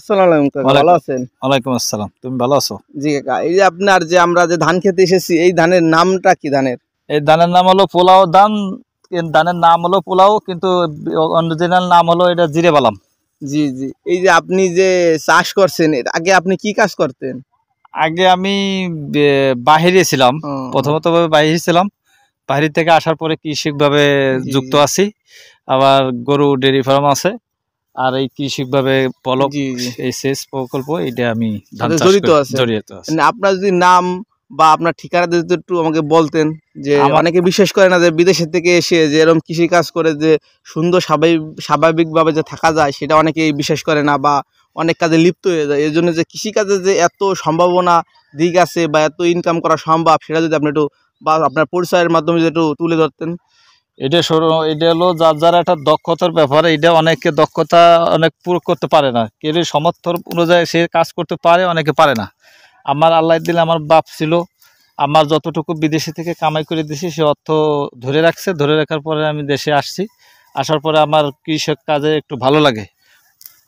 আসসালামু আলাইকুম কাকা, ভালো আছেন? ওয়ালাইকুম আসসালাম। তুমি ভালো আছো? জি কাকা, এই যে আপনার যে আমরা যে ধান খেতে এসেছি, এই ধানের নামটা কি ধানের? এই ধানের নাম হলো পোলাও ধান। ধানের নাম হলো পোলাও, কিন্তু অরিজিনাল নাম হলো এটা জিরে বালাম। জি জি, এই যে আপনি যে চাষ করছেন, এর আগে আপনি কি কাজ করতেন? আগে আমি বাহিরে ছিলাম, প্রথমত বাহিরে ছিলাম। বাহির থেকে আসার পরে কৃষিক ভাবে যুক্ত আছি। আবার গরু ডেয়ারি ফার্ম আছে, আর এই কৃষিক ভাবে পলক এই সেচ প্রকল্প, এটা আমি জড়িত আছি। আপনার যদি নাম বা আপনার ঠিকানা যদি একটু আমাকে বলতেন, যে অনেকে বিশ্বাস করে না যে বিদেশের থেকে এসে যে এরকম কৃষি কাজ করে যে সুন্দর স্বাভাবিকভাবে যে থাকা যায়, সেটা অনেকেই বিশ্বাস করে না বা অনেক কাজে লিপ্ত হয়ে যায়। এর জন্য যে কৃষিকাজে যে এত সম্ভাবনা দিক আছে বা এত ইনকাম করা সম্ভব, সেটা যদি আপনি একটু বা আপনার পরিচয়ের মাধ্যমে যদি একটু তুলে ধরতেন। এটা হলো যার যার একটা দক্ষতার ব্যাপার। এটা অনেকে দক্ষতা অনেক পুরো করতে পারে না, কেউ সমর্থন অনুযায়ী সে কাজ করতে পারে, অনেকে পারে না। আমার আল্লাহ দিলে আমার বাপ ছিল, আমার যতটুকু বিদেশি থেকে কামাই করে দিয়েছি সে অর্থ ধরে রাখছে। ধরে রাখার পরে আমি দেশে আসছি। আসার পরে আমার কৃষক কাজে একটু ভালো লাগে,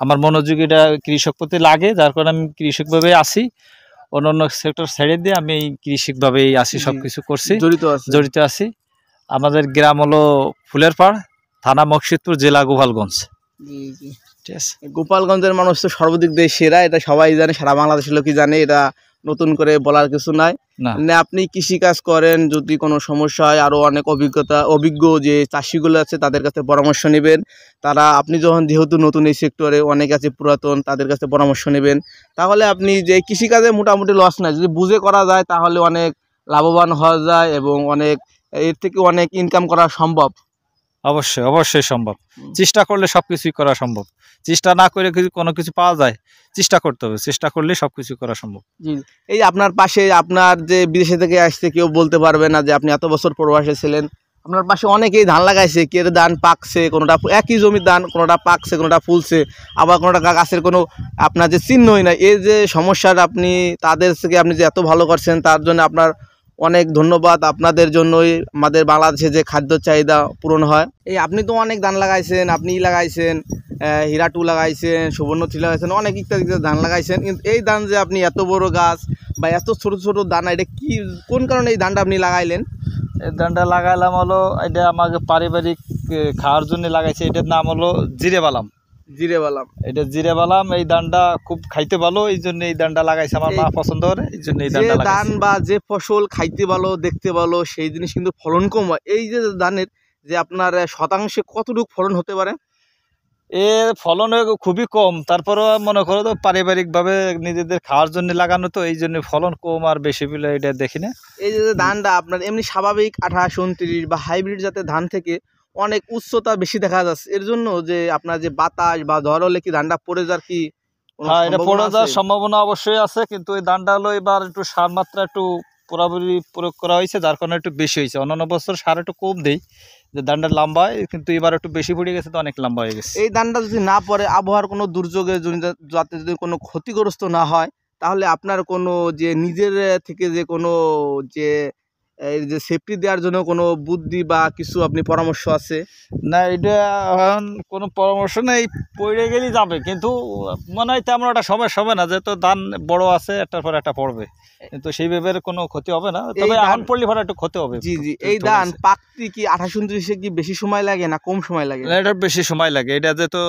আমার মনোযোগীটা কৃষক প্রতি লাগে, যার কারণে আমি কৃষকভাবেই আসি। অন্য সেক্টর ছেড়ে দিয়ে আমি এই কৃষিকভাবেই আসি, সব কিছু করছি, জড়িত আছি। আমাদের গ্রাম হলো ফুলের পাড়, থানা মকসিদপুর, জেলা গোপালগঞ্জ। ঠিক আছে, গোপালগঞ্জের মানুষ তো সর্বদিক দিয়ে সেরা, এটা সবাই জানে, সারা বাংলাদেশের লোকই জানে, এটা নতুন করে বলার কিছু নাই। আপনি কৃষি কাজ করেন, যদি কোনো সমস্যা হয় আরো অনেক অভিজ্ঞ যে চাষিগুলো আছে তাদের কাছে পরামর্শ নেবেন। তারা আপনি যখন যেহেতু নতুন এই সেক্টরে, অনেক আছে পুরাতন, তাদের কাছে পরামর্শ নেবেন। তাহলে আপনি যে কৃষিকাজে মোটামুটি লস নাই, যদি বুঝে করা যায় তাহলে অনেক লাভবান হওয়া যায় এবং অনেক এর থেকে অনেক ইনকাম করা সম্ভব। অবশ্যই অবশ্যই সম্ভব, চেষ্টা করলে সবকিছুই করা সম্ভব। চেষ্টা না করে কোনো কিছু পাওয়া যায়, চেষ্টা করতে হবে, চেষ্টা করলে সবকিছু করা সম্ভব। জি, এই যে আপনার পাশে আপনার যে বিদেশে থেকে আসছে, কেউ বলতে পারবে না যে আপনি এত বছর প্রবাসে ছিলেন। আপনার পাশে অনেকেই ধান লাগাইছে, কে ধান পাকছে, কোনোটা একই জমির ধান, কোনোটা পাকছে, কোনোটা ফুলছে, আবার কোনোটা গাছের কোনো আপনার যে চিহ্নই নাই। এই যে সমস্যাটা আপনি তাদের থেকে আপনি যে এত ভালো করছেন, তার জন্য আপনার অনেক ধন্যবাদ। আপনাদের জন্যই আমাদের বাংলাদেশে যে খাদ্য চাহিদা পূরণ হয়। এই আপনি তো অনেক ধান লাগাইছেন, আপনি লাগাইছেন হীরা 2 লাগাইছেন, সুবর্ণ 3 লাগাইছেন, অনেক ইত্যাদি ধান লাগাইছেন। কিন্তু এই ধান যে আপনি এত বড় গাছ বা এত ছোট ছোট দানা, এটা কি, কোন কারণে এই ধানটা আপনি লাগাইলেন? এই ধানটা লাগাইলাম হলো, এটা আমাকে পারিবারিক খাওয়ার জন্য লাগাইছে। এটার নাম হলো জিরে বালাম। এটা জিরে বালাম, এই ধানটা খুব খাইতে ভালো, এই জন্য এই ধানটা লাগাইছে। আমার মা পছন্দ করে, এই জন্য এই ধানটা লাগাইছে। ধান বা যে ফসল খাইতে ভালো, দেখতে ভালো, সেই জিনিস কিন্তু ফলন কম হয়। এই যে ধানের যে আপনার শতাংশে কতটুকু ফলন হতে পারে? এর ফলন খুবই কম, তারপরেও মনে করো তো পারিবারিকভাবে নিজেদের খাওয়ার জন্য লাগানো, তো এই জন্য ফলন কম আর বেশি বলে এটা দেখি না। এই যে ধানটা আপনার এমনি স্বাভাবিক 28, 29 বা হাইব্রিড জাতের ধান থেকে অনেক উচ্চতা বেশি দেখা যাচ্ছে। এর জন্য যে আপনার যে বাতাস বা ঝড় হলে কি ধানটা পড়ে যাওয়ার কি? হ্যাঁ, এটা পড়ে যাওয়ার সম্ভাবনা অবশ্যই আছে, কিন্তু এই ধানটা হলো এবার একটু সার মাত্রা একটু পুরোপুরি প্রয়োগ করা হয়েছে, যার কারণে একটু বেশি হয়েছে। অন্যান্য বছর সার একটু কম দেই, যে ধানটা লম্বা হয়, কিন্তু এবার একটু বেশি পড়ে গেছে, তো অনেক লম্বা হয়ে গেছে। এই ধানটা যদি না পড়ে, আবহাওয়ার কোনো দুর্যোগে যাতে যদি কোনো ক্ষতিগ্রস্ত না হয়, তাহলে আপনার কোনো যে নিজের থেকে যে কোনো যে এই যে সেফটি দেওয়ার জন্য কোনো বুদ্ধি বা কিছু আপনি পরামর্শ আছে? না, এটা এখন কোনো পরামর্শ নেই, পড়ে গেলেই যাবে, কিন্তু মনে হয় তেমন একটা সমস্যা হবে না, যেহেতু ধান বড় আছে, একটার পর একটা পড়বে, কিন্তু সেই ভেবে কোনো ক্ষতি হবে না। তবে এখন পড়লে পরে একটু ক্ষতি হবে। জি জি, এই ধান পাকতে কি 28, 29 কি বেশি সময় লাগে না কম সময় লাগে? এটা বেশি সময় লাগে, এটা যেহেতু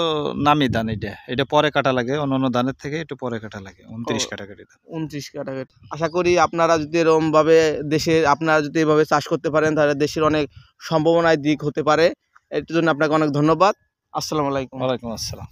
নামি ধান, এটা পরে কাটা লাগে, অন্যান্য ধানের থেকে একটু পরে কাটা লাগে। 29 কাটাকাটি ধান, 29 কাটাকাটি। আশা করি আপনারা যদি এরকম ভাবে দেশে আপনারা যদি এভাবে চাষ করতে পারেন, তাহলে দেশের অনেক সম্ভাবনার দিক হতে পারে। এর জন্য আপনাকে অনেক ধন্যবাদ। আসসালামু আলাইকুম। ওয়ালাইকুম আসসালাম।